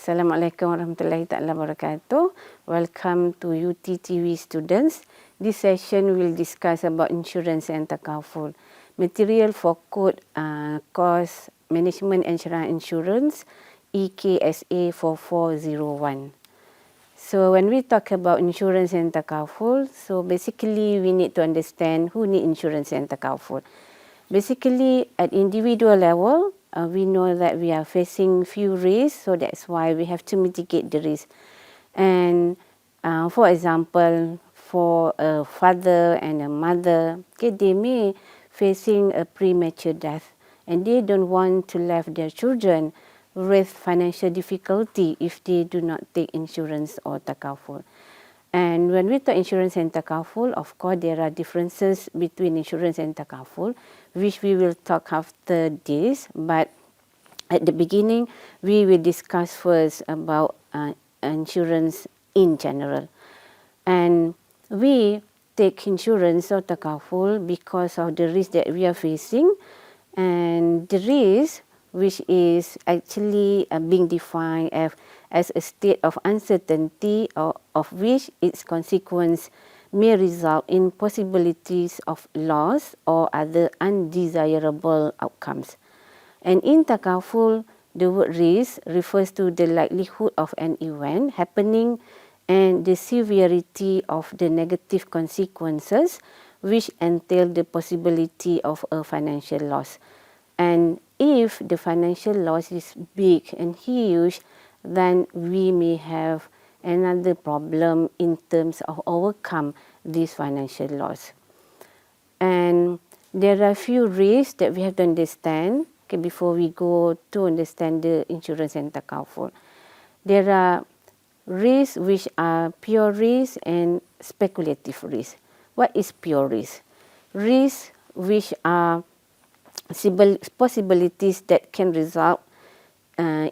Assalamualaikum warahmatullahi ta'ala wabarakatuh. Welcome to UTTV students. This session will discuss about insurance and takaful. Material for code course Management and Syariah Insurance EKSA4401. So when we talk about insurance and takaful, so basically we need to understand who need insurance and takaful. Basically at individual level, we know that we are facing few risks, so that's why we have to mitigate the risk. And for example, for a father and a mother, okay, they may facing a premature death and they don't want to leave their children with financial difficulty if they do not take insurance or takaful. And when we talk insurance and takaful, of course, there are differences between insurance and takaful, which we will talk after this. But at the beginning, we will discuss first about insurance in general. And we take insurance or takaful because of the risk that we are facing. And the risk, which is actually being defined as a state of uncertainty or of which its consequence may result in possibilities of loss or other undesirable outcomes. And in takaful, the word risk refers to the likelihood of an event happening and the severity of the negative consequences which entail the possibility of a financial loss. And if the financial loss is big and huge, then we may have another problem in terms of overcome this financial loss. And there are few risks that we have to understand before we go to understand the insurance and takaful. There are risks which are pure risk and speculative risk. What is pure risk? Risks which are possibilities that can result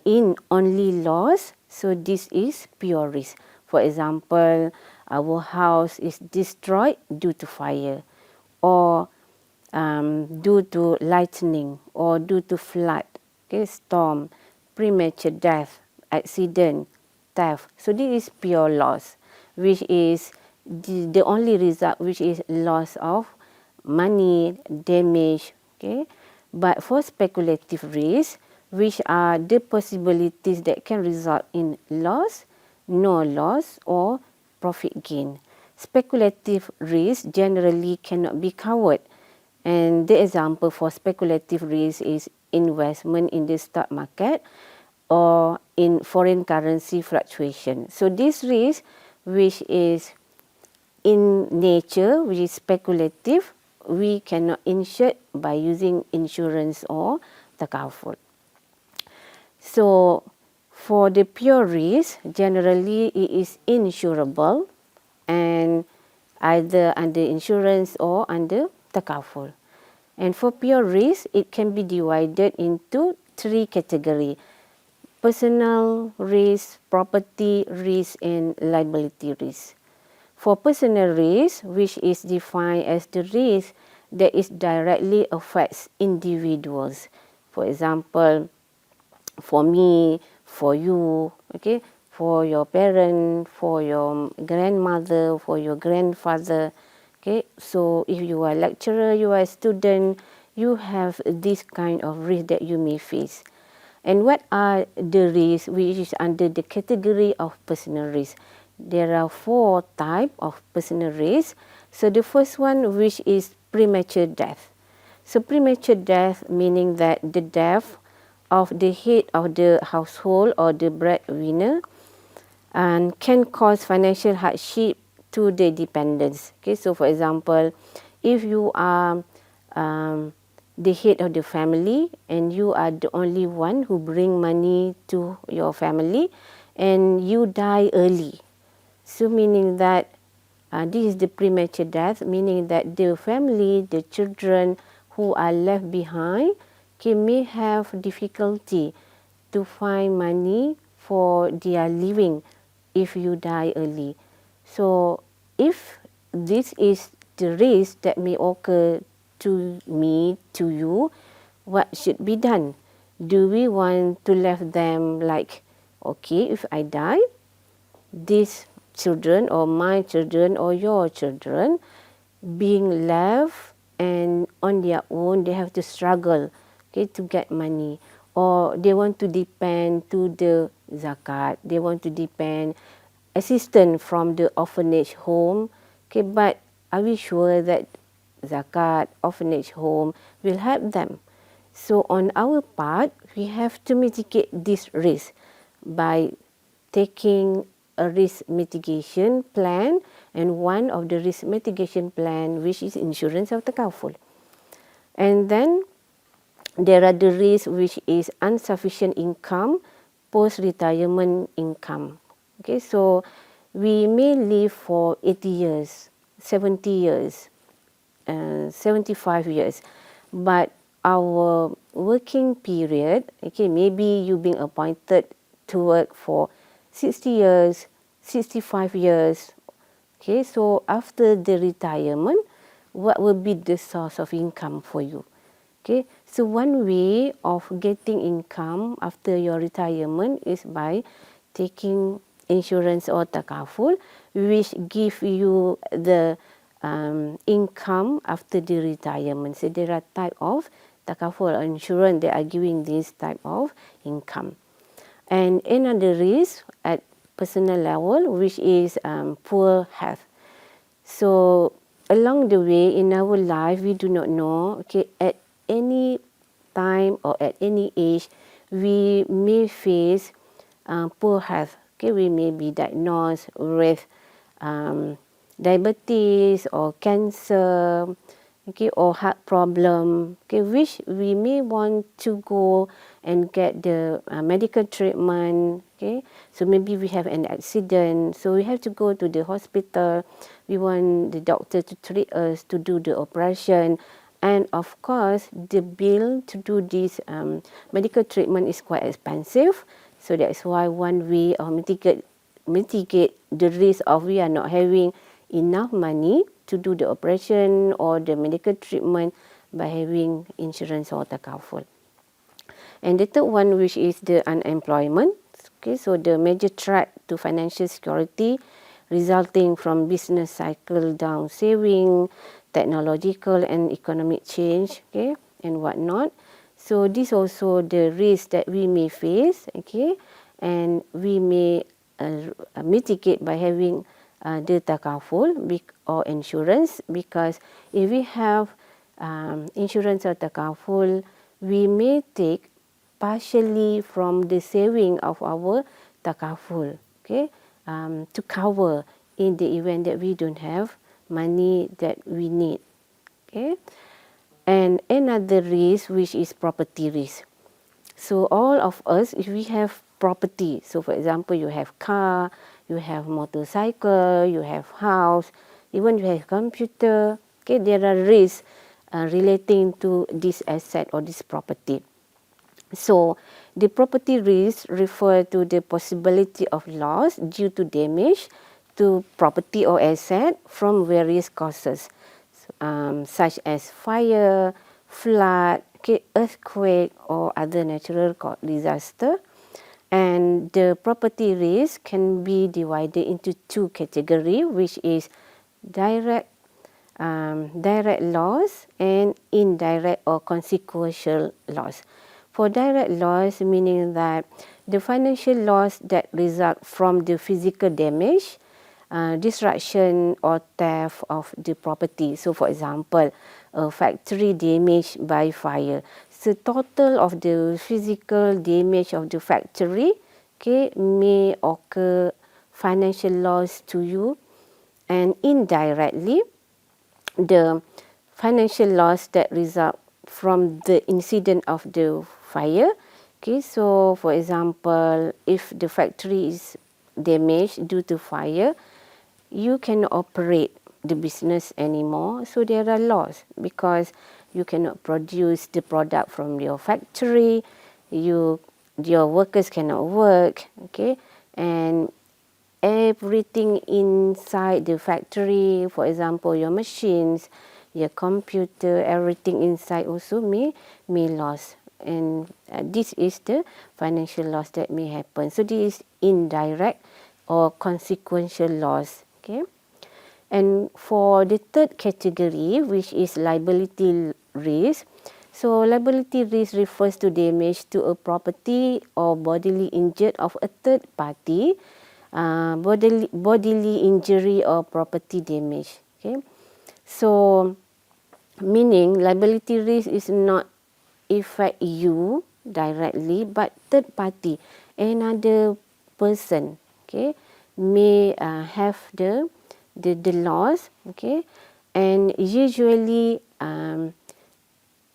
in only loss, so this is pure risk. For example, our house is destroyed due to fire, or due to lightning, or due to flood, storm, premature death, accident, theft. So this is pure loss, which is the only result, which is loss of money, damage. But for speculative risk, which are the possibilities that can result in loss, no loss, or profit gain. Speculative risk generally cannot be covered. And the example for speculative risk is investment in the stock market or in foreign currency fluctuation. So this risk, which is in nature, which is speculative, we cannot insure by using insurance or takaful. So for the pure risk, generally it is insurable and either under insurance or under takaful. And for pure risk, it can be divided into three categories: personal risk, property risk, and liability risk. For personal risk, which is defined as the risk that is directly affects individuals. For example, for me, for you, for your parent, for your grandmother, for your grandfather. So if you are a lecturer, you are a student, you have this kind of risk that you may face. And what are the risks which is under the category of personal risk? There are 4 types of personal risk. So the first one, which is premature death. So premature death meaning that the death of the head of the household or the breadwinner and can cause financial hardship to the dependents. So for example, if you are the head of the family and you are the only one who bring money to your family and you die early. So meaning that this is the premature death, meaning that the family, the children who are left behind may have difficulty to find money for their living if you die early. So if this is the risk that may occur to me, to you, what should be done? Do we want to leave them like okay, if I die, these children or my children or your children being left and on their own, they have to struggle, okay, to get money, or they want to depend to the zakat, they want to depend assistance from the orphanage home, okay, but are we sure that zakat, orphanage home will help them? So on our part, we have to mitigate this risk by taking a risk mitigation plan, and one of the risk mitigation plan which is insurance of takaful. And then there are the risks which is insufficient income, post-retirement income. Okay, so we may live for 80 years, 70 years, 75 years, but our working period, okay, maybe you being appointed to work for 60 years, 65 years. Okay, so after the retirement, what will be the source of income for you? Okay, so one way of getting income after your retirement is by taking insurance or takaful, which give you the income after the retirement. So there are type of takaful or insurance that are giving this type of income. And another risk at personal level, which is poor health. So along the way in our life, we do not know, okay, at any time or at any age, we may face poor health. Okay, we may be diagnosed with diabetes or cancer, okay, or heart problem, okay, which we may want to go and get the medical treatment, okay. So maybe we have an accident, so we have to go to the hospital. We want the doctor to treat us, to do the operation, and of course the bill to do this medical treatment is quite expensive. So that's why one way of mitigate the risk of we are not having enough money to do the operation or the medical treatment by having insurance or takaful. And the third one, which is the unemployment. Okay, so the major threat to financial security resulting from business cycle down saving, technological and economic change, okay, and whatnot. So this also the risk that we may face, okay, and we may mitigate by having the takaful or insurance, because if we have insurance or takaful, we may take partially from the saving of our takaful, okay, to cover in the event that we don't have money that we need, okay. And another risk, which is property risk. So all of us, if we have property, so for example, you have car, you have motorcycle, you have house, even you have computer, okay, there are risks relating to this asset or this property. So the property risks refer to the possibility of loss due to damage to property or asset from various causes, such as fire, flood, okay, earthquake, or other natural disaster. And the property risk can be divided into two categories, which is direct loss and indirect or consequential loss. For direct loss, meaning that the financial loss that result from the physical damage, destruction or theft of the property. So for example, a factory damaged by fire. So total of the physical damage of the factory, okay, may occur financial loss to you, and indirectly the financial loss that result from the incident of the fire. Okay, so for example, if the factory is damaged due to fire, you cannot operate the business anymore. So there are loss because you cannot produce the product from your factory. Your workers cannot work. Okay, and everything inside the factory, for example, your machines, your computer, everything inside also may lost and this is the financial loss that may happen. So this is indirect or consequential loss. Okay. And for the third category, which is liability risk, so liability risk refers to damage to a property or bodily injury of a third party, bodily injury or property damage. Okay, so meaning liability risk is not affect you directly, but third party, another person, okay, may have the loss, okay, and usually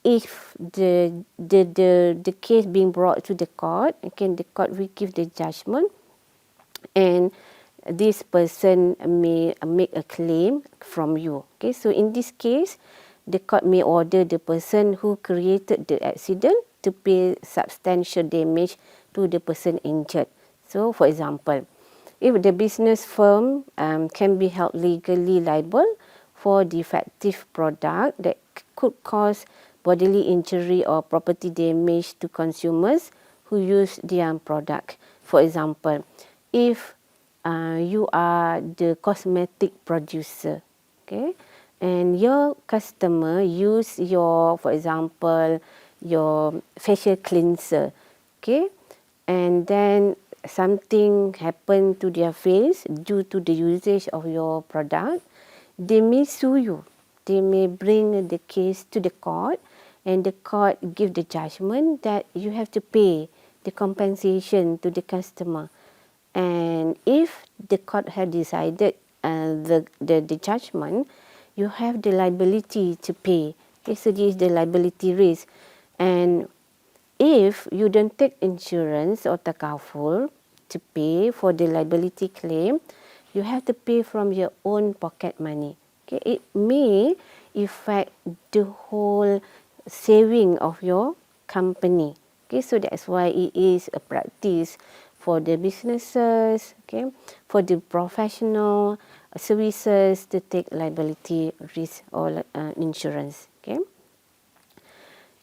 if the case being brought to the court, okay, the court will give the judgment, and this person may make a claim from you. Okay, so in this case, the court may order the person who created the accident to pay substantial damage to the person injured. So, for example, if the business firm can be held legally liable for defective product that could cause bodily injury or property damage to consumers who use their product. For example, if you are the cosmetic producer, okay, and your customer use your, for example, your facial cleanser, okay, and then something happened to their face due to the usage of your product, they may sue you. They may bring the case to the court, and the court give the judgment that you have to pay the compensation to the customer. And if the court had decided the judgment, you have the liability to pay. Okay, so this is the liability risk. And if you don't take insurance or takaful to pay for the liability claim, you have to pay from your own pocket money. Okay, it may affect the whole saving of your company. Okay, so that's why it is a practice for the businesses, okay, for the professional services to take liability risk or insurance. Okay,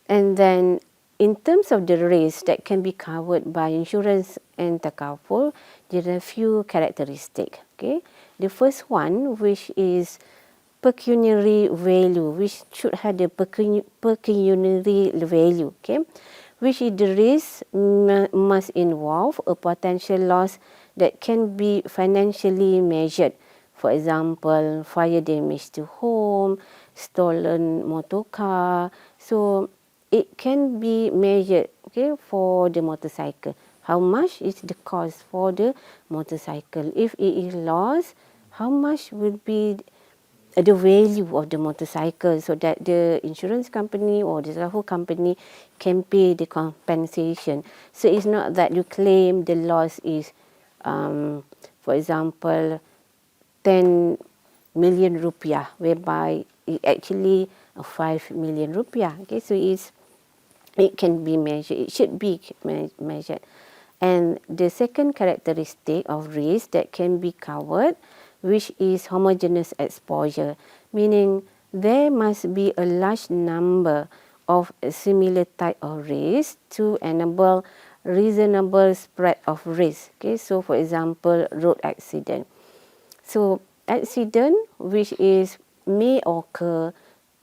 and then in terms of the risk that can be covered by insurance and takaful, there are a few characteristics. Okay, the first one, which is pecuniary value, which should have the pecuniary value, okay, which is the risk must involve a potential loss that can be financially measured. For example, fire damage to home, stolen motor car. So it can be measured, okay, for the motorcycle. How much is the cost for the motorcycle? If it is lost, how much will be the value of the motorcycle, so that the insurance company or the travel company can pay the compensation. So it's not that you claim the loss is, for example, 10 million rupiah, whereby it actually 5 million rupiah. Okay, so it can be measured. It should be measured. And the second characteristic of risk that can be covered, which is homogeneous exposure, meaning there must be a large number of a similar type of risk to enable reasonable spread of risk. Okay, so for example, road accident. So accident which is may occur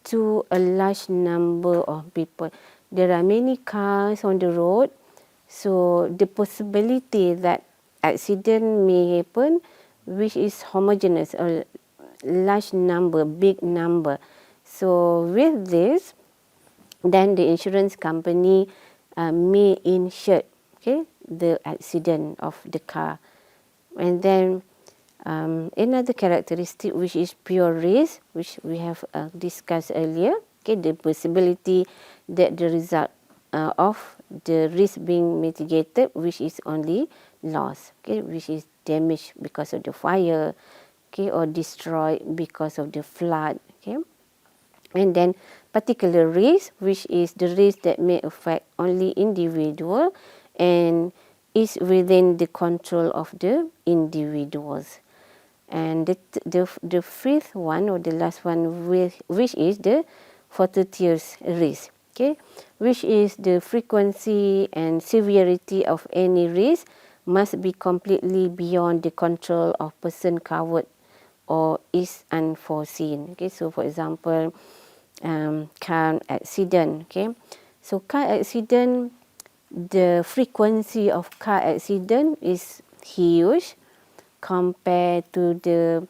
to a large number of people. There are many cars on the road, so the possibility that accident may happen, which is homogeneous, a large number, big number. So with this, then the insurance company may insure, okay, the accident of the car. And then another characteristic, which is pure risk, which we have discussed earlier, okay, the possibility that the result of the risk being mitigated, which is only loss, okay, which is damage because of the fire, okay, or destroyed because of the flood, okay. And then particular risk, which is the risk that may affect only individual and is within the control of the individuals. And the fifth one, or the last one, which is the fortuitous risk. Okay, which is the frequency and severity of any risk must be completely beyond the control of person covered or is unforeseen. Okay, so for example, car accident. Okay, so car accident, the frequency of car accident is huge compared to the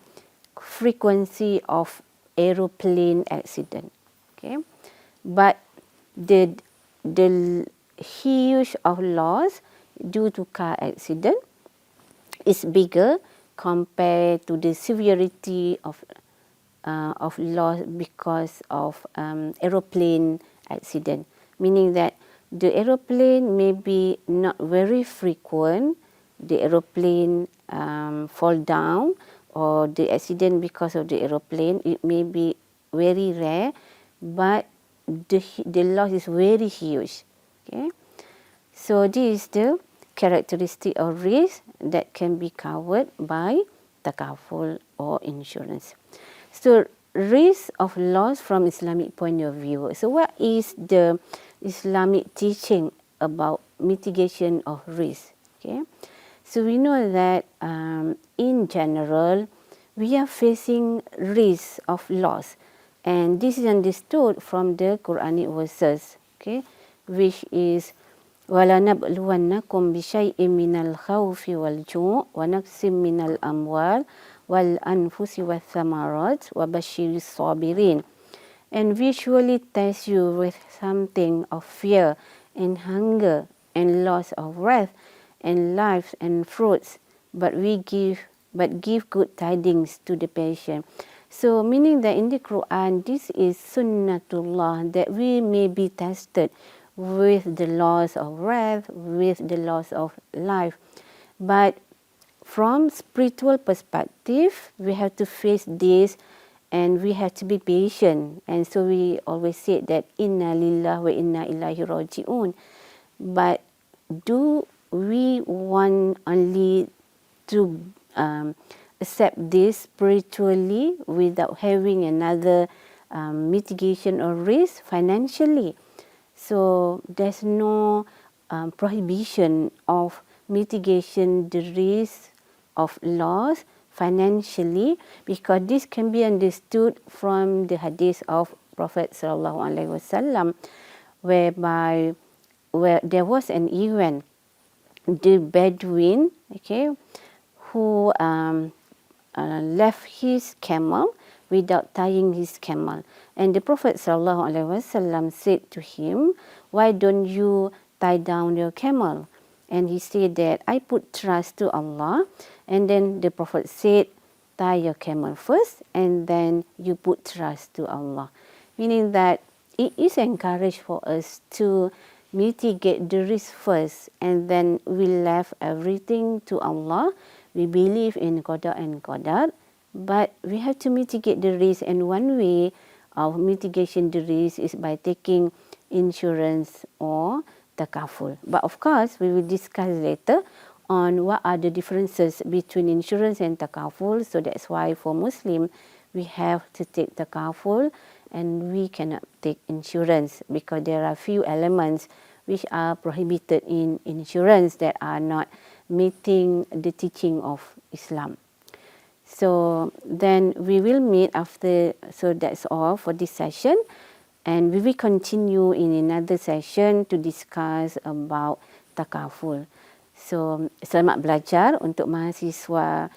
frequency of aeroplane accident. Okay, but the huge of loss due to car accident is bigger compared to the severity of loss because of aeroplane accident. Meaning that the aeroplane may be not very frequent, the aeroplane fall down, or the accident because of the aeroplane, it may be very rare, but the loss is very huge. Okay, so this is the characteristic of risk that can be covered by takaful or insurance. So risk of loss from Islamic point of view. So what is the Islamic teaching about mitigation of risk? Okay, so we know that in general we are facing risk of loss, and this is understood from the Quranic verses. Okay, which is وَلَنَبْلُوَنَّكُمْ بِشَيْءٍ مِنَ الْخَوْفِ وَالْجُوعِ وَنَقْصٍ مِنَ الْأَمْوَالِ وَالْأَنْفُسِ وَالثَّمَرَاتِ وَبَشِّرِ الصَّابِرِينَ. And we surely test you with something of fear and hunger and loss of breath and life and fruits, but give good tidings to the patient. So meaning that in the Quran, this is sunnatullah, that we may be tested with the loss of breath, with the loss of life. But from spiritual perspective, we have to face this and we have to be patient. And so we always say that inna lillah wa inna ilaihi raji'un. But do we want only to accept this spiritually without having another mitigation or risk financially? So there's no prohibition of mitigation the risk of loss financially, because this can be understood from the hadith of Prophet Sallallahu Alaihi Wasallam, where there was an event, the Bedouin, okay, who left his camel without tying his camel. And the Prophet ﷺ said to him, why don't you tie down your camel? And he said that I put trust to Allah. And then the Prophet said, tie your camel first and then you put trust to Allah. Meaning that it is encouraged for us to mitigate the risk first, and then we left everything to Allah. We believe in Qada and Qadar, but we have to mitigate the risk, and one way of mitigation the risk is by taking insurance or takaful. But of course, we will discuss later on what are the differences between insurance and takaful. So that's why for Muslim, we have to take takaful and we cannot take insurance, because there are few elements which are prohibited in insurance that are not meeting the teaching of Islam. So then we will meet after. So that's all for this session, and we will continue in another session to discuss about takaful. So selamat belajar untuk mahasiswa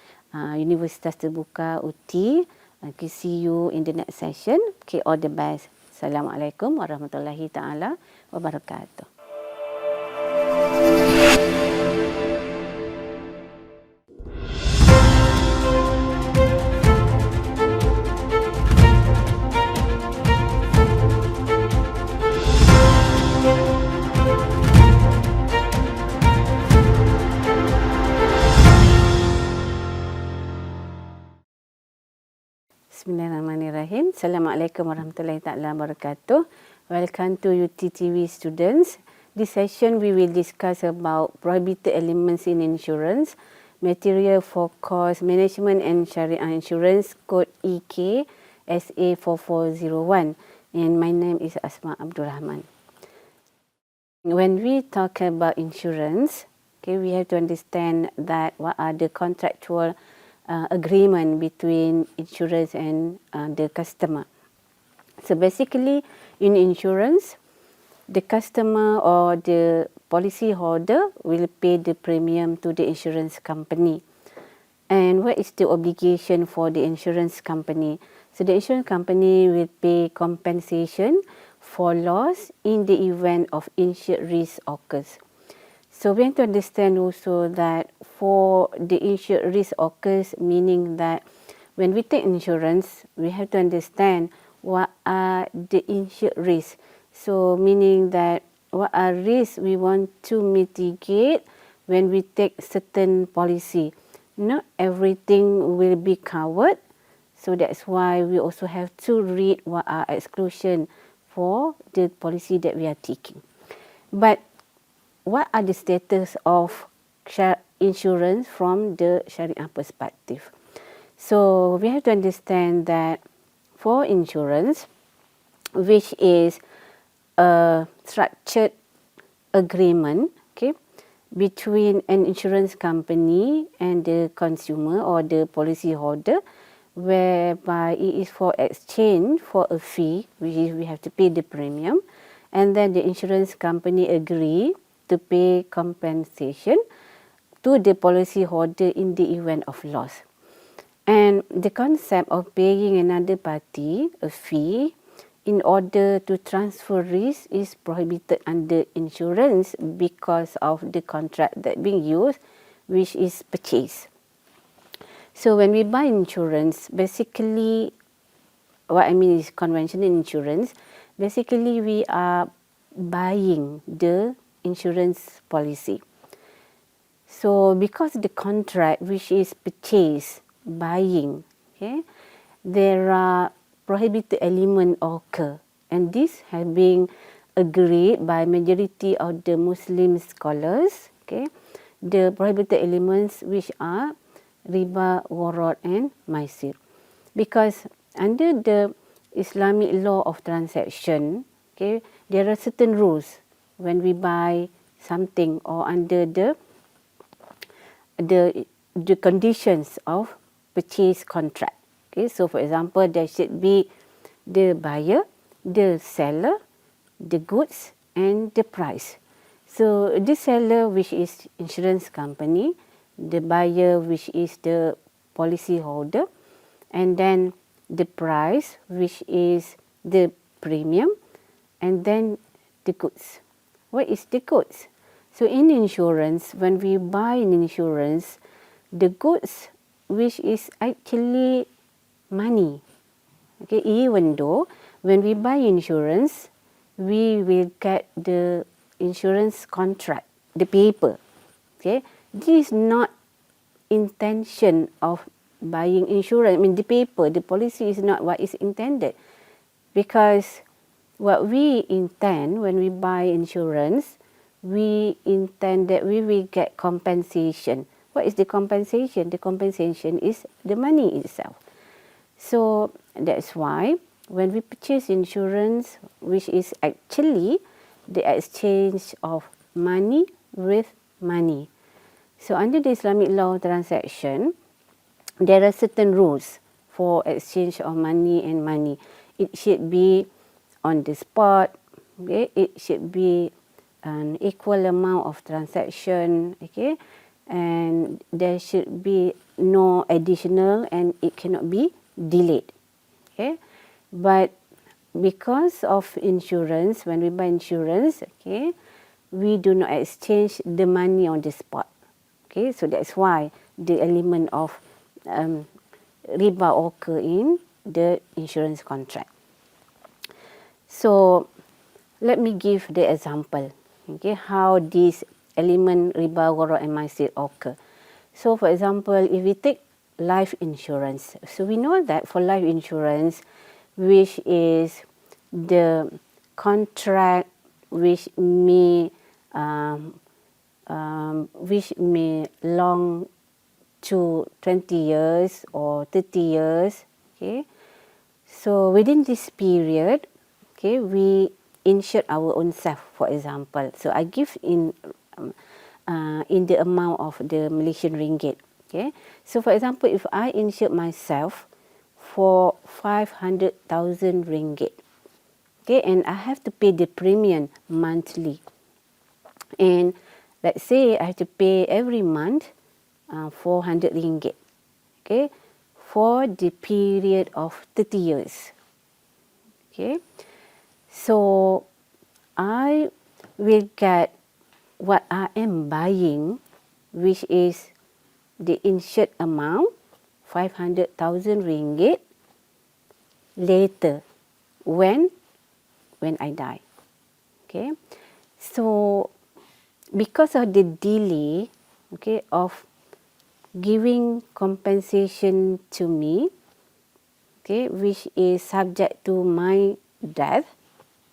Universitas Terbuka UT. Okay, see you in the next session. Okay, all the best. Assalamualaikum warahmatullahi taala wabarakatuh. Bismillahirrahmanirrahim. Assalamualaikum warahmatullahi taala wabarakatuh. Welcome to UTTV students. This session we will discuss about prohibited elements in insurance, material for cost management and Syariah insurance, code EKSA4401. And my name is Asma Abdul Rahman. when we talk about insurance, okay, we have to understand that what are the contractual agreement between insurance and the customer. So basically, in insurance, the customer or the policy holder will pay the premium to the insurance company. And what is the obligation for the insurance company? So the insurance company will pay compensation for loss in the event of insured risk occurs. So we have to understand also that for the insured risk occurs, meaning that when we take insurance, we have to understand what are the insured risks. So meaning that what are risks we want to mitigate when we take certain policy. Not everything will be covered. So that's why we also have to read what are exclusion for the policy that we are taking. But what are the status of insurance from the Syariah perspective? So we have to understand that for insurance, which is a structured agreement, okay, between an insurance company and the consumer or the policy holder, whereby it is for exchange for a fee, which is we have to pay the premium, and then the insurance company agree to pay compensation to the policy holder in the event of loss. And the concept of paying another party a fee in order to transfer risk is prohibited under insurance because of the contract that being used, which is purchase. So when we buy insurance, basically, what I mean is conventional insurance, basically we are buying the insurance policy. So because the contract, which is purchase, buying, okay, there are prohibited element occur, and this has been agreed by majority of the Muslim scholars, okay, the prohibited elements which are riba, gharar and maisir. Because under the Islamic law of transaction, okay, there are certain rules when we buy something or under the conditions of purchase contract. Okay, so for example, there should be the buyer, the seller, the goods and the price. So the seller, which is insurance company, the buyer, which is the policy holder, and then the price, which is the premium, and then the goods. What is the goods? So in insurance, when we buy an insurance, the goods, which is actually money. Okay, even though when we buy insurance, we will get the insurance contract, the paper. Okay, this is not intention of buying insurance. I mean, the paper, the policy is not what is intended, because what we intend when we buy insurance, we intend that we will get compensation. What is the compensation? The compensation is the money itself. So that's why when we purchase insurance, which is actually the exchange of money with money. So under the Islamic law transaction, there are certain rules for exchange of money and money. It should be on the spot. Okay? It should be an equal amount of transaction. Okay? And there should be no additional, and it cannot be delayed. Okay? But because of insurance, when we buy insurance, okay, we do not exchange the money on the spot. Okay, so that's why the element of riba occur in the insurance contract. So let me give the example. Okay, how this element riba, gharar and maisir occur. So for example, if we take life insurance, so we know that for life insurance, which is the contract which may long to 20 years or 30 years. Okay, so within this period, okay, we insure our own self, for example. So I give in the amount of the Malaysian ringgit. Okay. So for example, if I insure myself for 500,000 ringgit, okay, and I have to pay the premium monthly, and let's say I have to pay every month 400 ringgit, okay, for the period of 30 years. Okay, so I will get what I am buying, which is the insured amount, 500,000 ringgit, later when I die. Okay, so because of the delay, okay, of giving compensation to me, okay, which is subject to my death,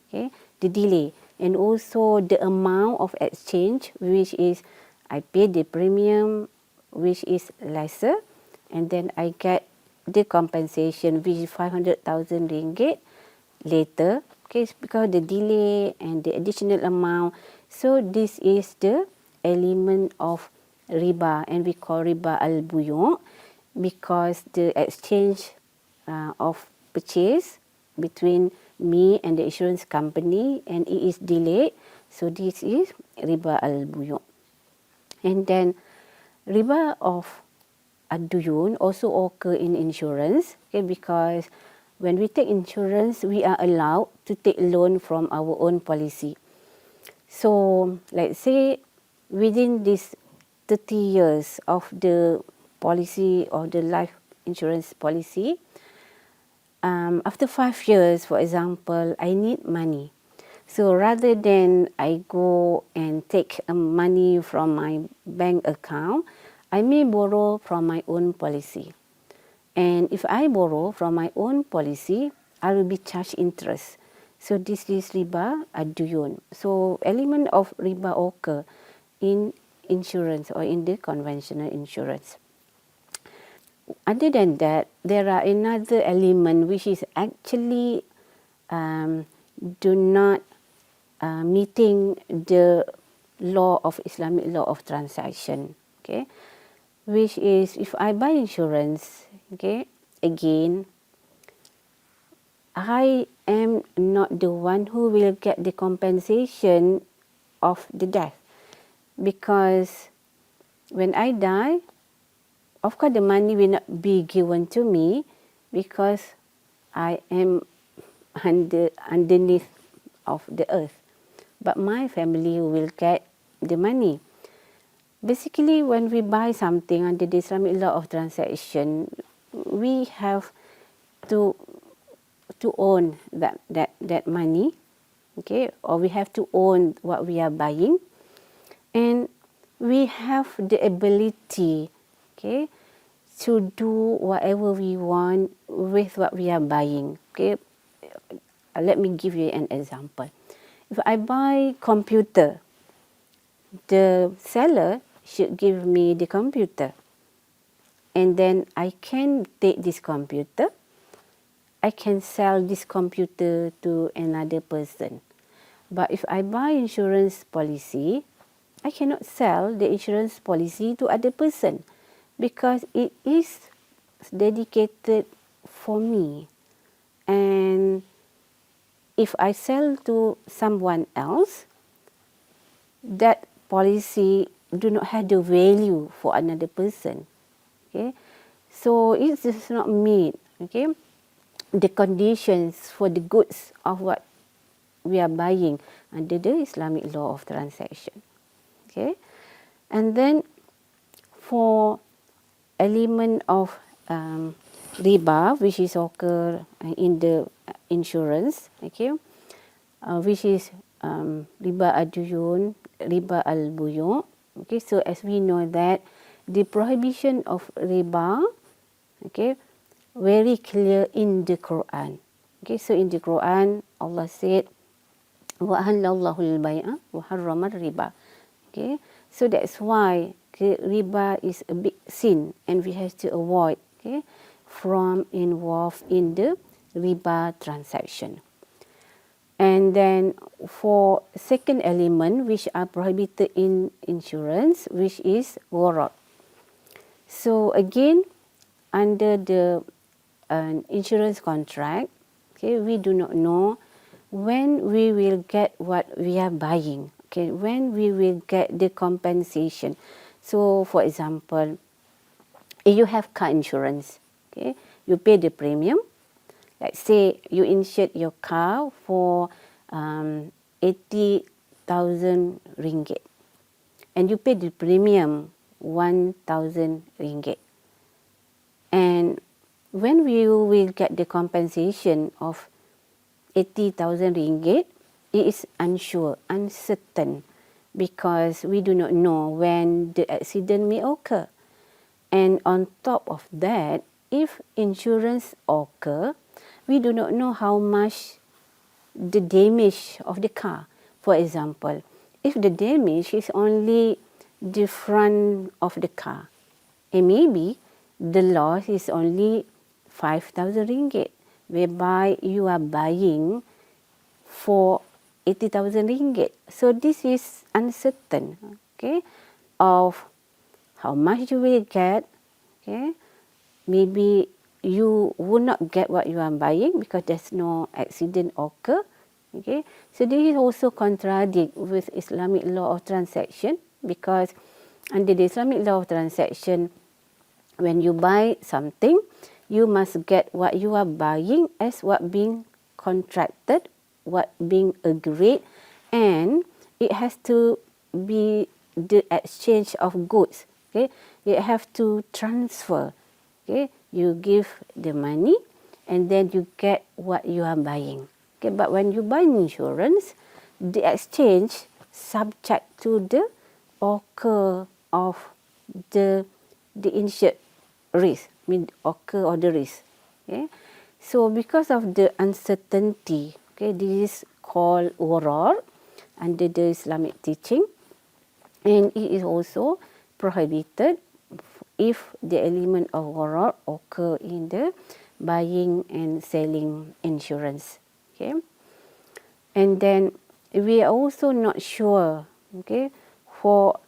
okay, the delay, and also the amount of exchange, which is I pay the premium, which is lesser, and then I get the compensation, which is 500,000 ringgit later, okay, because the delay and the additional amount. So this is the element of riba, and we call riba al-buyu', because the exchange of purchase between me and the insurance company, and it is delayed. So this is riba al-buyu'. And then riba of ad-duyun also occur in insurance, okay, because when we take insurance, we are allowed to take loan from our own policy. So let's say within this 30 years of the policy, or the life insurance policy, after 5 years, for example, I need money. So rather than I go and take money from my bank account, I may borrow from my own policy. And if I borrow from my own policy, I will be charged interest. So this is riba ad-duyun. So element of riba occur in insurance, or in the conventional insurance. Other than that, there are another element which is actually do not meeting the law of Islamic law of transaction. Okay, which is if I buy insurance, okay, again, I am not the one who will get the compensation of the death, because when I die, of course the money will not be given to me, because I am underneath of the earth, but my family will get the money. Basically, when we buy something under the Islamic law of transaction, we have to own that money, okay, or we have to own what we are buying, and we have the ability, okay, to do whatever we want with what we are buying. Okay, let me give you an example. If I buy computer, the seller should give me the computer, and then I can take this computer, I can sell this computer to another person. But if I buy insurance policy, I cannot sell the insurance policy to other person, because it is dedicated for me. And if I sell to someone else, that policy do not have the value for another person. Okay, so it does not meet, okay, the conditions for the goods of what we are buying under the Islamic law of transaction. Okay, and then for element of riba, which is occur in the insurance, okay, which is riba ad-duyun, riba al-buyu'. Okay, so as we know that the prohibition of riba, okay, very clear in the Quran. Okay, so in the Quran, Allah said, wa halallahu al-bay'a wa harrama riba. Okay, so that's why, okay, riba is a big sin, and we have to avoid, okay, from involved in the riba transaction. And then for second element which are prohibited in insurance, which is gharar. So again, under the insurance contract, okay, we do not know when we will get what we are buying, okay, when we will get the compensation. So for example, if you have car insurance, okay, you pay the premium. Let's say you insured your car for 80,000 ringgit, and you pay the premium 1,000 ringgit. And when we will get the compensation of 80,000 ringgit, it is unsure, uncertain, because we do not know when the accident may occur. And on top of that, if insurance occur, we do not know how much the damage of the car. For example, if the damage is only the front of the car, and maybe the loss is only 5,000 ringgit, whereby you are buying for 80,000 ringgit. So this is uncertain, okay, of how much you will get, okay. Maybe you will not get what you are buying because there's no accident occur, okay. So this is also contradict with Islamic law of transaction, because under the Islamic law of transaction, when you buy something, you must get what you are buying as what being contracted, what being agreed, and it has to be the exchange of goods. Okay, you have to transfer. Okay, you give the money, and then you get what you are buying. Okay, but when you buy insurance, the exchange subject to the occur of the insured risk, occur of the risk. Okay, so because of the uncertainty, okay, this is called gharar under the Islamic teaching, and it is also prohibited if the element of gharar occur in the buying and selling insurance. Okay, and then we are also not sure, okay, for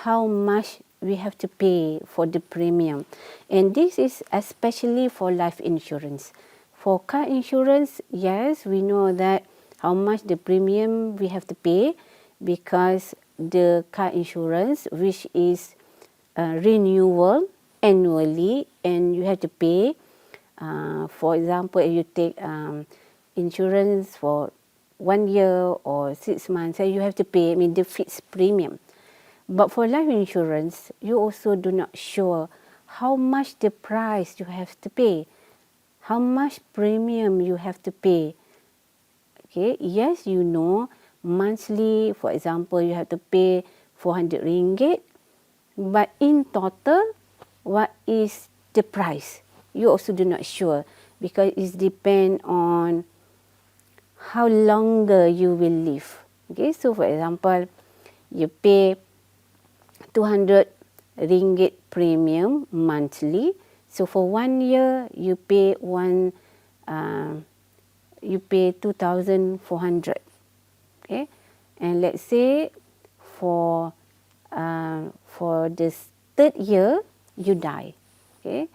how much we have to pay for the premium, and this is especially for life insurance. For car insurance, yes, we know that how much the premium we have to pay, because the car insurance, which is renewal annually, and you have to pay. For example, if you take insurance for 1 year or 6 months, you have to pay, the fixed premium. But for life insurance, you also do not sure how much the price you have to pay, how much premium you have to pay. Okay, yes, you know, monthly, for example, you have to pay 400 ringgit, but in total, what is the price? You also do not sure, because it depends on how longer you will live. Okay, so for example, you pay 200 ringgit premium monthly. So for 1 year, you pay 2,400. Okay, and let's say for the third year you die, okay,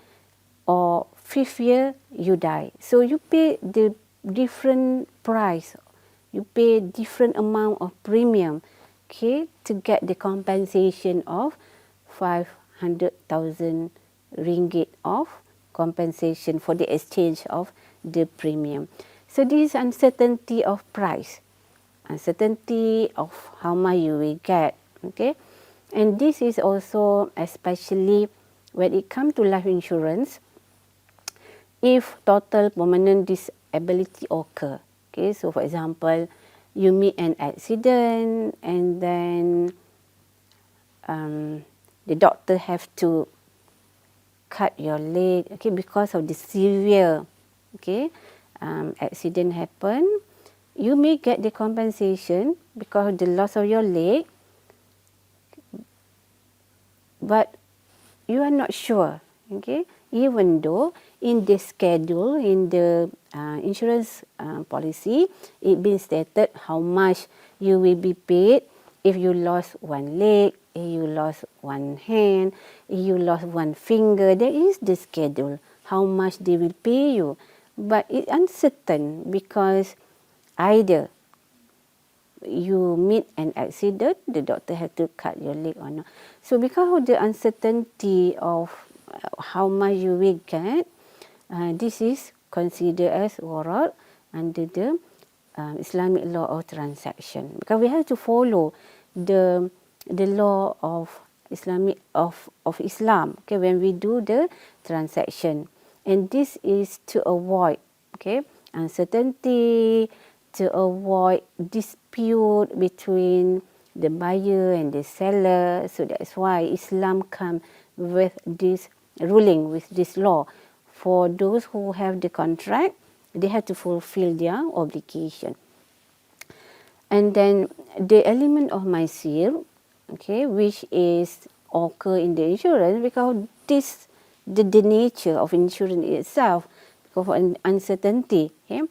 or fifth year you die. So you pay the different price, you pay different amount of premium, okay, to get the compensation of 500,000 ringgit of compensation for the exchange of the premium. So this is uncertainty of price, uncertainty of how much you will get, okay. And this is also especially when it comes to life insurance, if total permanent disability occur. Okay, so for example, you meet an accident, and then the doctor have to cut your leg, okay, because of the severe, okay, accident happen. You may get the compensation because of the loss of your leg, but you are not sure, Okay, even though in the schedule, in the insurance policy, it been stated how much you will be paid if you lost one leg, if you lost one hand, if you lost one finger. There is the schedule, how much they will pay you. But it's uncertain because either you meet an accident, the doctor had to cut your leg or not. So because of the uncertainty of how much you will get, this is considered as warat under the Islamic law of transaction. Because we have to follow the law of Islamic of Islam. Okay, when we do the transaction, and this is to avoid uncertainty, to avoid dispute between the buyer and the seller. So that's why Islam come with this ruling, with this law. For those who have the contract, they have to fulfill their obligation. And then the element of maisir, which is occur in the insurance, because this the nature of insurance itself, because of uncertainty. Okay?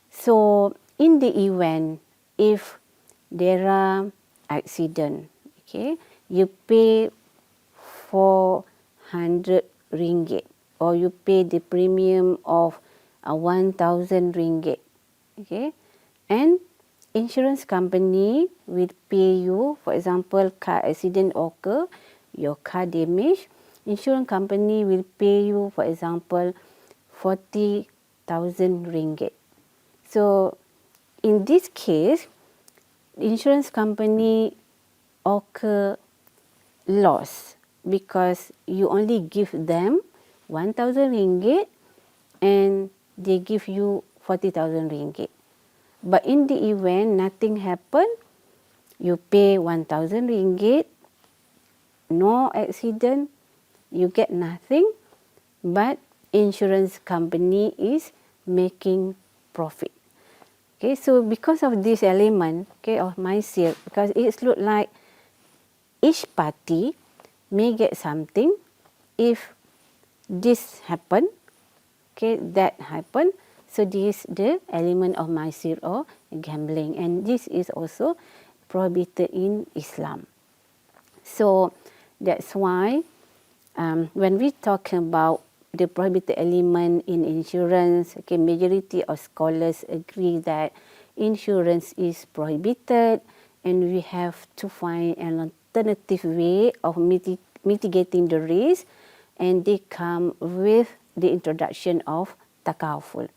So in the event, if there are accident, you pay 400 ringgit, or you pay the premium of 1,000 ringgit. Okay, and insurance company will pay you, for example, car accident occur, your car damage, insurance company will pay you, for example, 40,000 ringgit. So in this case, insurance company occur loss because you only give them 1,000 ringgit and they give you 40,000 ringgit. But in the event nothing happen, you pay 1,000 ringgit, no accident, you get nothing, but insurance company is making profit. Okay, so because of this element, of maisir, because it looks like each party may get something if this happen, that happen. So this is the element of maisir or gambling, and this is also prohibited in Islam. So that's why when we talk about the prohibited element in insurance, majority of scholars agree that insurance is prohibited, and we have to find an alternative way of mitigating the risk, and they come with the introduction of takaful.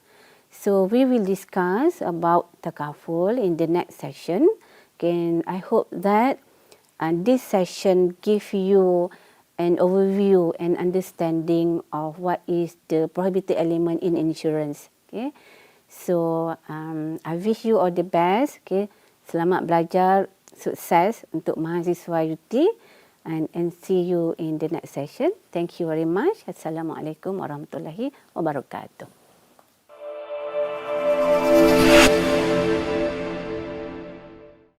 So we will discuss about takaful in the next session. And I hope that this session gives you an overview and understanding of what is the prohibited element in insurance. Okay, so I wish you all the best. Okay, selamat belajar, sukses untuk mahasiswa UT, and see you in the next session. Thank you very much. Assalamualaikum warahmatullahi wabarakatuh.